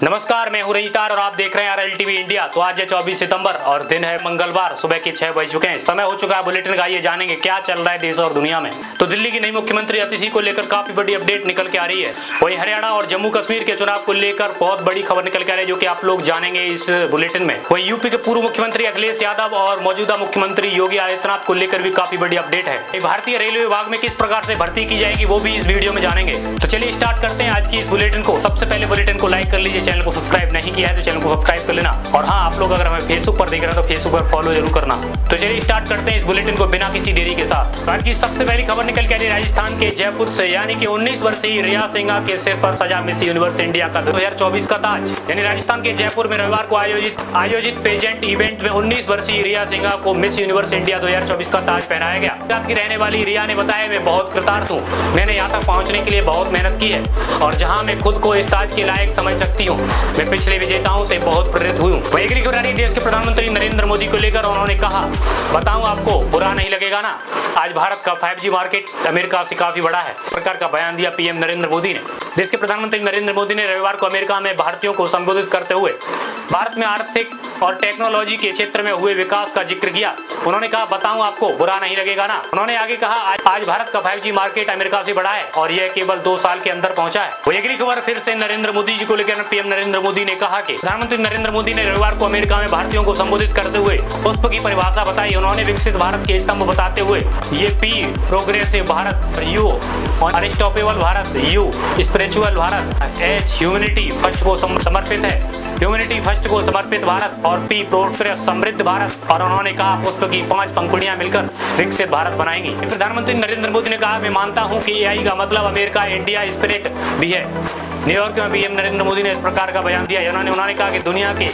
नमस्कार, मैं हूं रईतार और आप देख रहे हैं आरएलटीवी इंडिया। तो आज है 24 सितंबर और दिन है मंगलवार, सुबह के 6 बज चुके हैं। समय हो चुका है बुलेटिन का। आइए जानेंगे क्या चल रहा है देश और दुनिया में। तो दिल्ली की नई मुख्यमंत्री अतिशी को लेकर काफी बड़ी अपडेट निकल के आ रही है। वही हरियाणा और जम्मू कश्मीर के चुनाव को लेकर बहुत बड़ी खबर निकल के आ रही है, जो कि आप लोग जानेंगे इस बुलेटिन में। वही यूपी के पूर्व मुख्यमंत्री अखिलेश यादव और मौजूदा मुख्यमंत्री योगी आदित्यनाथ को लेकर भी काफी बड़ी अपडेट है। भारतीय रेलवे विभाग में किस प्रकार से भर्ती की जाएगी वो भी इस वीडियो में जानेंगे। तो चलिए स्टार्ट करते हैं आज की इस बुलेटिन को। सबसे पहले बुलेटिन को लाइक कर लीजिए, चैनल को सब्सक्राइब नहीं किया है तो चैनल को सब्सक्राइब कर लेना। और हाँ, आप लोग अगर हमें फेसबुक पर देख रहे हैं तो फेसबुक पर फॉलो जरूर करना। तो चलिए स्टार्ट करते हैं इस बुलेटिन को बिना किसी देरी के साथ। आज की सबसे पहली खबर निकल के आ रही है राजस्थान के जयपुर से, यानी कि 19 वर्षीय रिया सिंघा के सिर पर सजा मिस यूनिवर्स इंडिया का 2024 का ताज। यानी राजस्थान के जयपुर में रविवार को आयोजित पेजेंट इवेंट में 19 वर्षीय रिया सिंघा को मिस यूनिवर्स इंडिया 2024 का ताज पहनाया गया। गुजरात की रहने वाली रिया ने बताया, मैं बहुत कृतार्थ हूँ, मैंने यहाँ तक पहुँचने के लिए बहुत मेहनत की है और जहाँ मैं खुद को इस ताज के लायक समझ सकती हूँ, मैं पिछले विजेताओं से बहुत प्रेरित हुई हूँ। वही अगली खबर आ रही है देश के प्रधानमंत्री नरेंद्र मोदी को लेकर। उन्होंने कहा, बताऊं आपको बुरा नहीं लगेगा ना, आज भारत का 5G मार्केट अमेरिका से काफी बड़ा है। प्रकार का बयान दिया पीएम नरेंद्र मोदी ने। देश के प्रधानमंत्री नरेंद्र मोदी ने रविवार को अमेरिका में भारतीयों को संबोधित करते हुए भारत में आर्थिक और टेक्नोलॉजी के क्षेत्र में हुए विकास का जिक्र किया। उन्होंने कहा, बताऊं आपको बुरा नहीं लगेगा ना। उन्होंने आगे कहा, आज भारत का 5G मार्केट अमेरिका से बड़ा है और यह केवल 2 साल के अंदर पहुंचा है। वही अगली खबर फिर से नरेंद्र मोदी जी को लेकर। पीएम नरेंद्र मोदी ने कहा कि प्रधानमंत्री नरेंद्र मोदी ने रविवार को अमेरिका में भारतीयों को संबोधित करते हुए पुष्प की परिभाषा बताई। उन्होंने विकसित भारत के स्तंभ बताते हुए ये P progressive Bharat, U unstoppable Bharat, U spiritual Bharat, H humanity first को समर्पित है, ह्यूमैनिटी फर्स्ट को समर्पित भारत और P प्रोग्रेस समृद्ध भारत। और उन्होंने कहा, पुष्प की 5 पंखुड़ियां मिलकर विकसित भारत बनाएंगी। प्रधानमंत्री नरेंद्र मोदी ने कहा, मैं मानता हूं कि AI का मतलब अमेरिका इंडिया स्पिरिट भी है। न्यूयॉर्क में पीएम नरेंद्र मोदी ने इस प्रकार का बयान दिया। उन्होंने कहा कि दुनिया के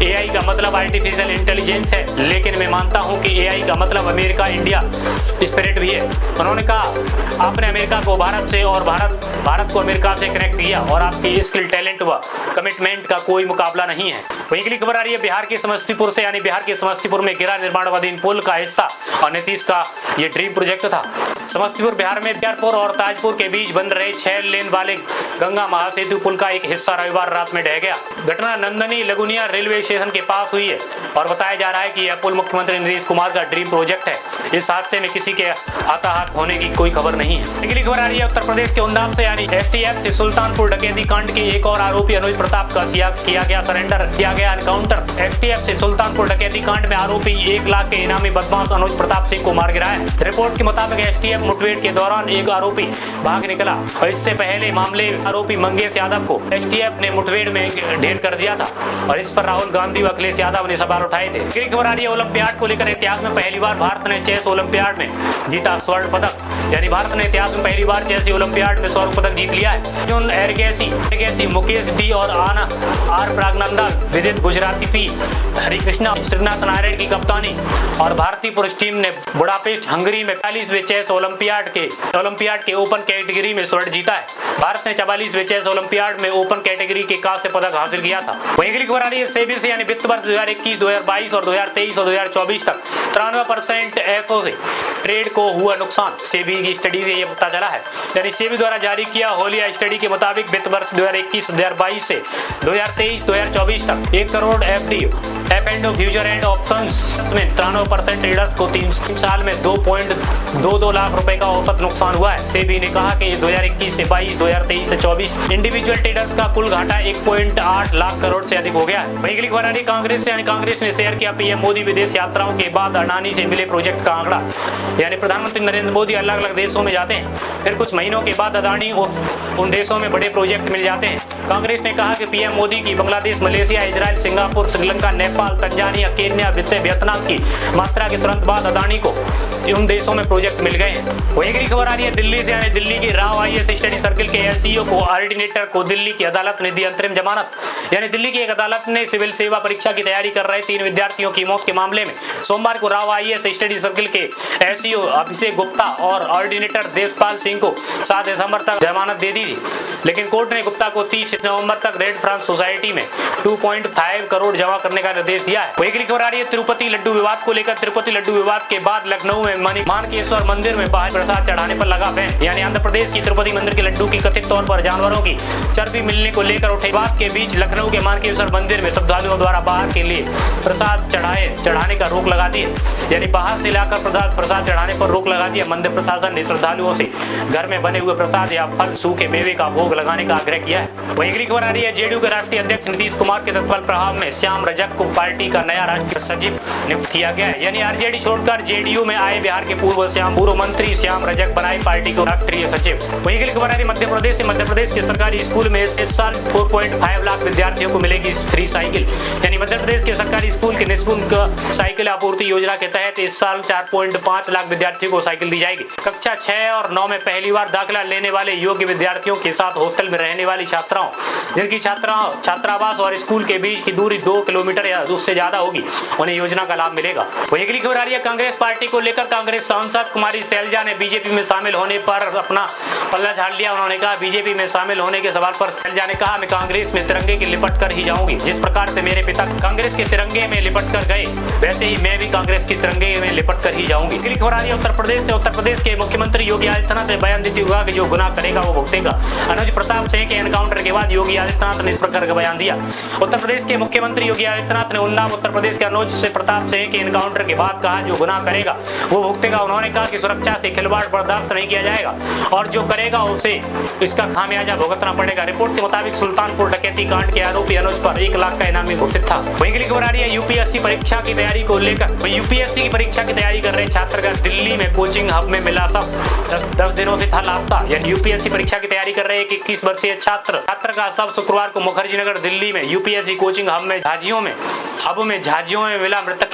AI का मतलब आर्टिफिशियल इंटेलिजेंस है, लेकिन मैं मानता हूं कि AI का मतलब अमेरिका इंडिया स्पिरिट भी है। उन्होंने कहा, आपने अमेरिका को भारत से और भारत को अमेरिका से कनेक्ट किया और आपकी स्किल, टैलेंट व कमिटमेंट का कोई मुकाबला नहीं है। वहीं अगली खबर आ रही है बिहार के समस्तीपुर से, यानी बिहार के समस्तीपुर में गिरा निर्माणाधीन पुल का हिस्सा और नीतीश का ये ड्रीम प्रोजेक्ट था। समस्तीपुर बिहार में बिहारपुर और ताजपुर के बीच बन रहे 6 लेन वाले गंगा महासेतु पुल का एक हिस्सा रविवार रात में ढह गया। घटना नंदनी लगुनिया रेलवे स्टेशन के पास हुई है और बताया जा रहा है कि यह पुल मुख्यमंत्री नीतीश कुमार का ड्रीम प्रोजेक्ट है। इस हादसे में किसी के हताहत होने की कोई खबर नहीं है। अगली खबर आ रही है उत्तर प्रदेश के उन्नाव से, यानी STF से सुल्तानपुर डकैती कांड के एक और आरोपी अनुज प्रताप का किया गया एनकाउंटर। STF से सुल्तानपुर डकैती कांड में आरोपी 1 लाख के इनामी बदमाश अनुज प्रताप सिंह को मार गिराया। रिपोर्ट्स के मुताबिक STF मुठभेड़ के दौरान एक आरोपी भाग निकला और इससे पहले मामले आरोपी मंगेश यादव को STF ने मुठभेड़ में ढेर कर दिया था और इस पर राहुल गांधी व अखिलेश यादव ने सवाल उठाए थे। अगली खबर आ रही है ओलंपियाड को लेकर। इतिहास में पहली बार भारत ने चेस ओलंपियाड में जीता स्वर्ण पदक, यानी भारत ने इतिहास में पहली बार चेस ओलंपियाड में स्वर्ण पदक जीत लिया है। एरगेसी, मुकेश डी और आर प्रागनंदन, विदित गुजराती पी, हरिकृष्णा, श्रीनाथ नारायण की कप्तानी और भारतीय पुरुष टीम ने बुडापेस्ट हंगरी में 45वें चेस ओलंपियाड के ओपन कैटेगरी में स्वर्ण जीता है। भारत ने 44वें चेस ओलंपियाड में ओपन कैटेगरी के कांस्य पदक हासिल किया था। वहीं अगली खबर आ रही है सेबी से, यानी वित्त वर्ष 2021, 2022 और 2023 और 2024 तक 93% एफओ से ट्रेड को हुआ नुकसान। सेबी की स्टडी से ये पता चला है। यानी सेबी द्वारा जारी किया होलिया स्टडी के मुताबिक वित्त वर्ष 2021-2022 से 2023-2024 तक 1 crore F&O future and options में 93% ट्रेडर्स को 3 साल में 2.22 लाख रुपए का औसत नुकसान हुआ है। सेबी ने कहा कि 2021 से 22, 2023 से 24 इंडिविजुअल ट्रेडर्स का कुल घाटा 1.8 लाख करोड़ से अधिक हो गया है। वहीं अगली खबर आ रही कांग्रेस से, यानी कांग्रेस ने शेयर किया पीएम मोदी विदेश यात्राओं के बाद अडानी से मिले प्रोजेक्ट का आंकड़ा। यानी प्रधानमंत्री नरेंद्र मोदी अलग अलग देशों में जाते हैं, फिर कुछ महीनों के बाद अडानी उन देशों में बड़े प्रोजेक्ट मिल जाते हैं। कांग्रेस ने कहा कि पीएम मोदी की Bangladesh, Malaysia, Israel, Singapore, Sri Lanka, Nepal, Tanzania, Kenya, Vietnam की मात्रा के तुरंत बाद अडानी को उन देशों में प्रोजेक्ट मिल गए हैं। वही अगली खबर आ रही है दिल्ली से, यानी दिल्ली की राव आईएएस स्टडी सर्किल के एसईओ को ऑर्डिनेटर को दिल्ली की अदालत ने दी अंतरिम जमानत। यानी दिल्ली की एक अदालत ने सिविल सेवा परीक्षा की तैयारी कर रहे 3 विद्यार्थियों की मौत के मामले में सोमवार को राव आईएएस स्टडी सर्किल के एसईओ अभिषेक गुप्ता और ऑर्डिनेटर देवपाल सिंह को 7 दिसंबर तक जमानत दे दी थी, लेकिन कोर्ट ने गुप्ता को 30 नवंबर तक रेड फ्रांस सोसाइटी में 2.5 करोड़ जमा करने का निर्देश दिया है। वही अगली खबर आ रही है तिरुपति लड्डू विवाद को लेकर। तिरुपति लड्डू विवाद के बाद लखनऊ में मानकेश्वर मंदिर में बाहर प्रसाद चढ़ाने पर लगा बैन। यानी आंध्र प्रदेश की तिरुपति मंदिर के लड्डू की कथित तौर पर जानवरों की चर्बी मिलने को लेकर उठे बात के बीच लखनऊ के मानकेश्वर मंदिर में श्रद्धालुओं द्वारा बाहर के लिए प्रसाद चढ़ाने का रोक लगा दी, यानी बाहर से लाकर प्रसाद चढ़ाने पर रोक लगा दिया। मंदिर प्रशासन ने श्रद्धालुओं से घर में बने हुए प्रसाद या फल सूखे मेवे का भोग लगाने का आग्रह किया है। वहीं अगली खबर आ रही है, जेडीयू के राष्ट्रीय अध्यक्ष नीतीश कुमार के तत्काल प्रभाव में श्याम रजक को पार्टी का नया राष्ट्रीय सचिव नियुक्त किया गया है, यानी आरजेडी छोड़कर जेडीयू में आए बिहार के पूर्व मंत्री श्याम रजक बनाए पार्टी को राष्ट्रीय सचिव। वहीं अगली खबर आ रही है, मध्य प्रदेश के सरकारी स्कूल में इस साल 4.5 लाख विद्यार्थियों को मिलेगी फ्री साइकिल, यानी मध्य प्रदेश के सरकारी स्कूल के निःशुल्क साइकिल आपूर्ति योजना के तहत इस साल 4.5 लाख विद्यार्थियों को साइकिल दी जाएगी। कक्षा 6 और 9 में पहली बार दाखिला लेने वाले योग्य विद्यार्थियों के साथ हॉस्टल में रहने वाली छात्राओं जिनकी छात्रावास और स्कूल के बीच की दूरी 2 किलोमीटर या उससे ज्यादा होगी, उन्हें योजना का लाभ मिलेगा। वहीं अगली खबर आ रही है, कांग्रेस पार्टी को लेकर कांग्रेस सांसद कुमारी शैलजा ने बीजेपी में शामिल होने पर अपना पल्ला झाड़ लिया। उन्होंने कहा, बीजेपी में शामिल होने के सवाल पर शैलजा ने कहा, मैं कांग्रेस में तिरंगे की लिपट कर ही जाऊंगी। जिस प्रकार से मेरे पिता कांग्रेस के तिरंगे में लिपट कर गए, वैसे ही मैं भी कांग्रेस के तिरंगे में लिपट कर ही जाऊंगी। अगली खबर आ रही है, उत्तर प्रदेश के मुख्यमंत्री योगी आदित्यनाथ ने बयान देते हुए कहा कि जो गुनाह करेगा वो भुगतेगा। अनुज प्रताप सिंह के एनकाउंटर के बाद योगी आदित्यनाथ ने इस प्रकार का बयान दिया। उत्तर प्रदेश के मुख्यमंत्री योगी आदित्यनाथ ने उन्नाव उत्तर प्रदेश के अनुज प्रताप सिंह के एनकाउंटर के बाद कहा, जो गुनाह करेगा वो भुगतेगा। उन्होंने कहा कि सुरक्षा से खिलवाड़ बर्दाश्त नहीं किया जाएगा और जो करेगा उसे इसका खामियाजा भुगतना पड़ेगा। रिपोर्ट के मुताबिक सुल्तानपुर डकैती कांड के आरोपी अनुज पर 1 लाख का इनामी घोषित था। वहीं अगली खबर आ रही है, यूपीएससी परीक्षा की तैयारी को लेकर यूपीएससी की परीक्षा की तैयारी कर रहे छात्र का दिल्ली में कोचिंग हब में मिला सब 10 दिनों से था लापता, यानी यूपीएससी परीक्षा की तैयारी कर रहे 21 वर्षीय छात्र का सब शुक्रवार को मुखर्जी नगर दिल्ली में यूपीएससी कोचिंग हब में झांझियों में मिला। मृतक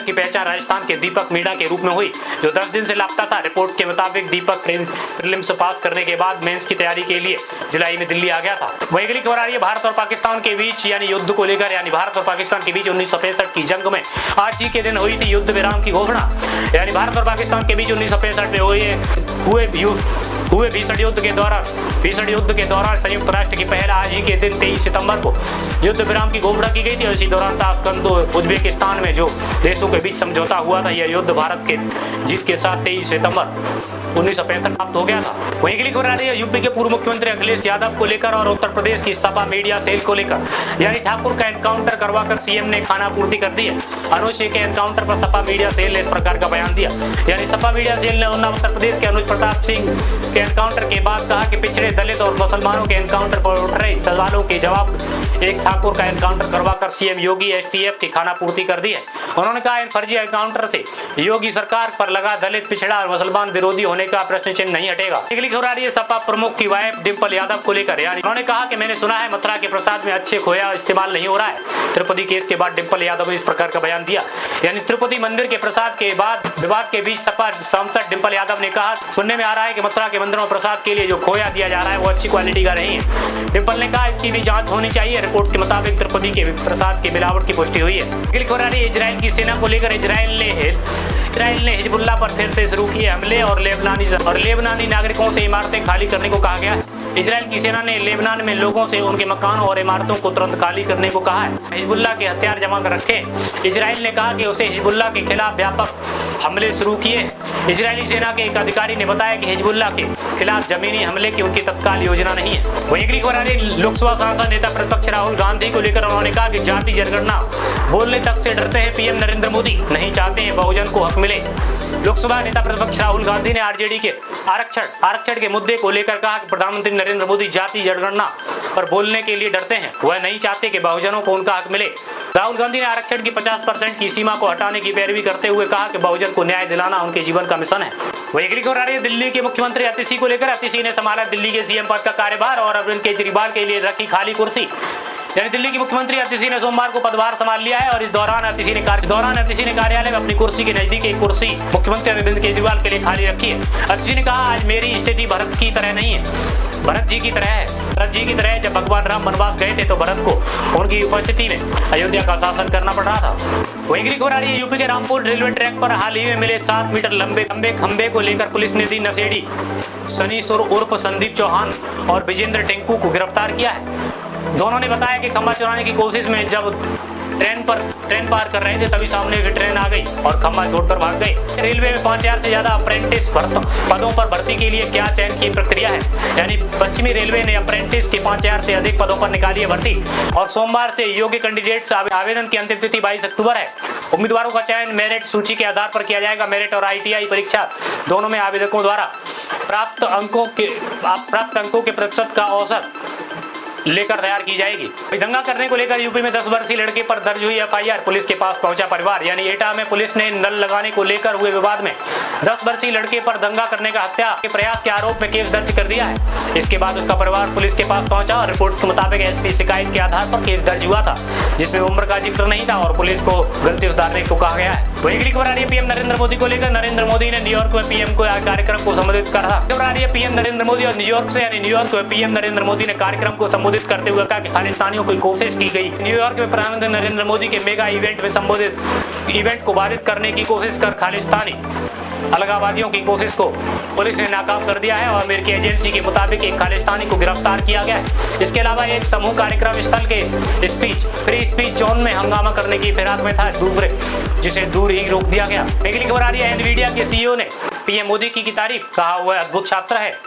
की पहचान राजस्थान के दीपक मीणा के रूप में हुई, जो 10 दिन से लापता था। रिपोर्ट्स के मुताबिक दीपक प्रीलिम्स पास करने के बाद मेंस की तैयारी के लिए जुलाई में दिल्ली आ गया था। वहीं अगली खबर आ रही है, भारत और पाकिस्तान के बीच यानी युद्ध को लेकर, यानी भारत और पाकिस्तान के बीच 1965 की जंग में आज ही के दिन हुई थी युद्ध विराम की घोषणा, यानी भारत और पाकिस्तान के बीच 1965 में हुए भीषण युद्ध के दौरान संयुक्त राष्ट्र की पहल आज ही के दिन 23 सितंबर को युद्ध विराम की घोषणा की गई थी। इसी दौरान ताशकंद उज्बेकिस्तान में जो देशों के बीच समझौता हुआ था, यह युद्ध भारत के जीत के साथ 23 सितंबर 1965 समाप्त हो गया था। वहीं अगली खबर आ रही है, यूपी के पूर्व मुख्यमंत्री अखिलेश यादव को लेकर और उत्तर प्रदेश की सपा मीडिया सेल को लेकर, यानी ठाकुर का एनकाउंटर करवाकर सीएम ने खाना पूर्ति कर दी है। अनुज सिंह के एनकाउंटर पर सपा मीडिया सेल ने इस प्रकार का बयान दिया, यानी सपा मीडिया सेल ने उत्तर प्रदेश के अनुज प्रताप सिंह के एनकाउंटर के बाद कहा कि पिछड़े दलित और मुसलमानों के एनकाउंटर पर उठ रहे सवालों के जवाब एक ठाकुर का एनकाउंटर करवाकर सीएम योगी एसटीएफ की खाना पूर्ति कर दी है। उन्होंने कहा, इन फर्जी एनकाउंटर से योगी सरकार पर लगा दलित पिछड़ा और मुसलमान विरोधी होने का प्रश्न चिन्ह नहीं हटेगा। अगली खबर आ रही है, सपा प्रमुख की वाइफ डिंपल यादव को लेकर, यानी उन्होंने कहा कि मैंने सुना है मथुरा के प्रसाद में अच्छे खोया इस्तेमाल नहीं हो रहा है। तिरुपति केस के बाद डिंपल यादव ने इस प्रकार का बयान दिया, यानी तिरुपति मंदिर के प्रसाद के बाद विवाद के बीच सपा सांसद डिंपल यादव ने कहा, सुनने में आ रहा है कि मथुरा के मंदिरों में प्रसाद के लिए जो खोया दिया जा रहा है वो अच्छी क्वालिटी का नहीं है। डिंपल ने कहा, इसकी भी जांच होनी चाहिए। रिपोर्ट के मुताबिक तिरुपति के प्रसाद की मिलावट की पुष्टि हुई है। अगली खबर आ रही है, इजराइल की सेना को लेकर, इजराइल ने हिजबुल्लाह पर फिर से शुरू किए हमले और लेबनानी नागरिकों से इमारतें खाली करने को कहा गया है। इजराइल की सेना ने लेबनान में लोगों से उनके मकानों और इमारतों को तुरंत खाली करने को कहा है। हिजबुल्लाह के हथियार जमा कर रखे। इजराइल ने कहा कि उसे हिजबुल्लाह के खिलाफ व्यापक हमले शुरू किए। इजरायली सेना के एक अधिकारी ने बताया कि हिजबुल्लाह के खिलाफ जमीनी हमले की उनकी तत्काल योजना नहीं है। वहीं अगली खबर आ रही है, लोकसभा सांसद नेता प्रतिपक्ष राहुल गांधी को लेकर उन्होंने कहा कि जाति जनगणना बोलने तक से डरते हैं पीएम नरेंद्र मोदी, नहीं चाहते हैं बहुजन को हक मिले। लोकसभा नेता प्रतिपक्ष राहुल गांधी ने आरजेडी के आरक्षण के मुद्दे को लेकर कहा कि प्रधानमंत्री नरेंद्र मोदी जाति जनगणना पर बोलने के लिए डरते हैं, वह नहीं चाहते कि बहुजनों को उनका हक मिले। राहुल गांधी ने आरक्षण की 50% की सीमा को हटाने की पैरवी करते हुए कहा कि बहुजन को न्याय दिलाना उनके जीवन का मिशन है। वहीं अगली खबर आ रही है, दिल्ली के मुख्यमंत्री अतिशी को लेकर, अतिशी ने संभाला दिल्ली के सीएम पद का कार्यभार और अरविंद केजरीवाल के लिए रखी खाली कुर्सी, यानी दिल्ली की मुख्यमंत्री अतिशी ने सोमवार को पदभार संभाल लिया है और इस दौरान अतिशी ने कार्यालय में अपनी कुर्सी के नजदीक एक कुर्सी मुख्यमंत्री अरविंद केजरीवाल के लिए खाली रखी है। अतिशी ने कहा, आज मेरी स्थिति भरत की तरह नहीं है, भरत जी की तरह है। भरत जी की तरह जब भगवान राम वनवास गए थे तो भरत को उनकी उपस्थिति में अयोध्या का शासन करना पड़ रहा था। वहीं अगली खबर आ रही है, यूपी के रामपुर रेलवे ट्रैक पर हाल ही में मिले 7 मीटर लंबे खंबे को लेकर पुलिस ने दी नशेड़ी सनी सुर उर्फ संदीप चौहान और विजेंद्र टेंकू को गिरफ्तार किया है। दोनों ने बताया कि खंबा चुराने की कोशिश में जब ट्रेन पार कर रहे थे तभी सामने से ट्रेन आ गई और खंभा छोड़कर भाग गए। रेलवे में 5000 से ज्यादा अप्रेंटिस पदों पर भर्ती के लिए क्या चयन की प्रक्रिया है, यानी पश्चिमी रेलवे ने अप्रेंटिस के 5000 से अधिक पदों पर निकाली है भर्ती और सोमवार से योग्य कैंडिडेट्स आवेदन की अंतिम तिथि 22 अक्टूबर है। उम्मीदवारों का चयन मेरिट सूची के आधार पर किया जाएगा। मेरिट और ITI परीक्षा दोनों में आवेदकों द्वारा प्राप्त अंकों के प्रतिशत का औसत लेकर तैयार की जाएगी। दंगा करने को लेकर यूपी में 10 वर्षीय लड़के पर दर्ज हुई FIR, पुलिस के पास पहुंचा परिवार। यानी एटा में पुलिस ने नल लगाने को लेकर हुए विवाद में 10 वर्षीय लड़के पर दंगा करने का हत्या के प्रयास के आरोप में केस दर्ज कर दिया है। इसके बाद उसका परिवार पुलिस के पास पहुंचा और रिपोर्ट के मुताबिक SP शिकायत के आधार पर केस दर्ज हुआ था, जिसमें उम्र का जिक्र नहीं था और पुलिस को गलती सुधारने को कहा गया है। वही अगली खबर आ रही है PM नरेंद्र मोदी को लेकर। नरेंद्र मोदी ने न्यूयॉर्क में PM को कार्यक्रम को संबोधित करा। खबर आ रही है PM नरेंद्र मोदी और न्यूयॉर्क से, यानी न्यूयॉर्क में PM नरेंद्र मोदी ने कार्यक्रम को संबोधित करते हुए कहा कि खालिस्तानियों की कोशिश की गई। न्यूयॉर्क में प्रधानमंत्री नरेंद्र मोदी के मेगा इवेंट को बाधित करने की कोशिश कर खालिस्तानी अलगाववादियों की कोशिश को पुलिस ने नाकाम कर दिया है और अमेरिकी एजेंसी के मुताबिक एक खालिस्तानी को गिरफ्तार किया गया है। इसके अलावा एक समूह कार्यक्रम स्थल के फ्री स्पीच जोन में हंगामा करने की फिराक में था दूसरे, जिसे दूर ही रोक दिया गया। अगली खबर आ रही है एनवीडिया के CEO ने PM मोदी की तारीफ, कहा वह अद्भुत छात्र है।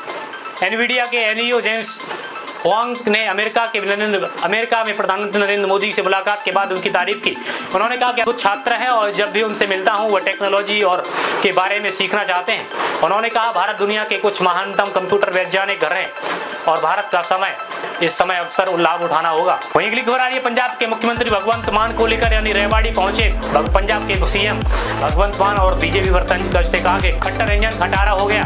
एनवीडिया के NEO जेम्स हुआंग ने अमेरिका में प्रधानमंत्री नरेंद्र मोदी से मुलाकात के बाद उनकी तारीफ की। उन्होंने कहा कि कुछ छात्र हैं और जब भी उनसे मिलता हूं वह टेक्नोलॉजी और के बारे में सीखना चाहते हैं। उन्होंने कहा भारत दुनिया के कुछ महानतम कंप्यूटर वैज्ञानिक घर हैं और भारत का इस समय अवसर लाभ उठाना होगा। वहीं अगली खबर आ रही है पंजाब के मुख्यमंत्री भगवंत मान को लेकर, यानी रेवाड़ी पहुंचे पंजाब के CM भगवंत मान और बीजेपी वर्तन करते कहा कि खट्टर इंजन खटारा हो गया।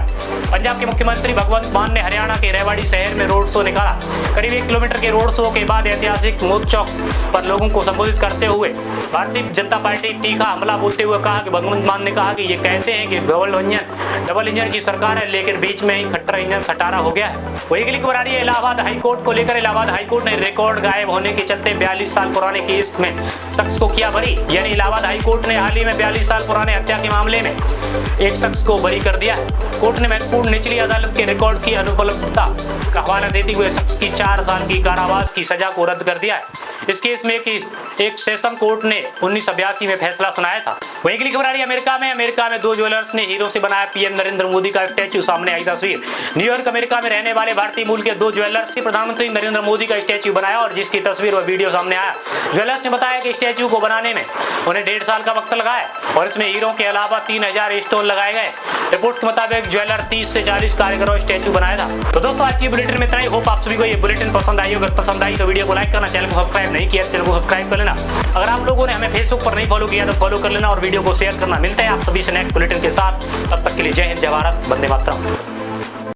पंजाब के मुख्यमंत्री भगवंत मान ने हरियाणा के रेवाड़ी शहर में रोड शो निकाला। करीब 1 किलोमीटर के रोड शो के बाद ऐतिहासिक मौत चौक पर लोगों को संबोधित करते हुए भारतीय जनता पार्टी तीखा हमला बोलते हुए कहा कि भगवंत मान ने कहा कि ये कहते हैं कि डबल इंजन की सरकार है, लेकिन बीच में ही खट्टर इंजन खटारा हो गया है। वही अगली खबर आ रही है इलाहाबाद हाईकोर्ट को लेकर। इलाहाबाद हाईकोर्ट ने रिकॉर्ड गायब होने के चलते 42 साल पुराने केस में शख्स को किया बरी। यानी इलाहाबाद हाईकोर्ट ने हाल ही में 42 साल पुराने हत्या के मामले में एक शख्स को बरी कर दिया है। कोर्ट ने महत्वपूर्ण निचली अदालत के रिकॉर्ड की अनुपलब्धता का हवाला देते हुए शख्स की 4 साल की कारावास की सजा को रद्द कर दिया है। इस केस में एक सेशन कोर्ट ने 1982 में फैसला सुनाया था। वही अगली खबर आ रही है अमेरिका में 2 ज्वेलर्स ने हीरो से बनाया PM नरेंद्र मोदी का स्टैचू, सामने आई तस्वीर। न्यूयॉर्क अमेरिका में रहने वाले भारतीय मूल के 2 ज्वेलर्स ने प्रधानमंत्री नरेंद्र मोदी का स्टैचू बनाया और जिसकी तस्वीर व वीडियो सामने आया। ज्वेलर्स ने बताया कि स्टैचू को बनाने में उन्हें 1.5 साल का वक्त लगा है और इसमें हीरो के अलावा 3000 स्टोन लगाए गए। रिपोर्ट्स के मुताबिक ज्वेलर 30 से 40 कारीगरों स्टैचू बनाया था। तो दोस्तों आज की बुलेटिन में इतना ही। होप आप सभी को ये बुलेटिन पसंद आई। अगर पसंद आई तो वीडियो को लाइक करना, चैनल को सब्सक्राइब नहीं किया चैनल को सब्सक्राइब कर लेना। अगर आप लोगों ने हमें फेसबुक पर नहीं फॉलो किया तो फॉलो कर लेना और वीडियो को शेयर करना। मिलते हैं आप सभी से नेक्स्ट बुलेटिन के साथ, तब तक के लिए जय हिंद, जय भारत, वंदे मातरम।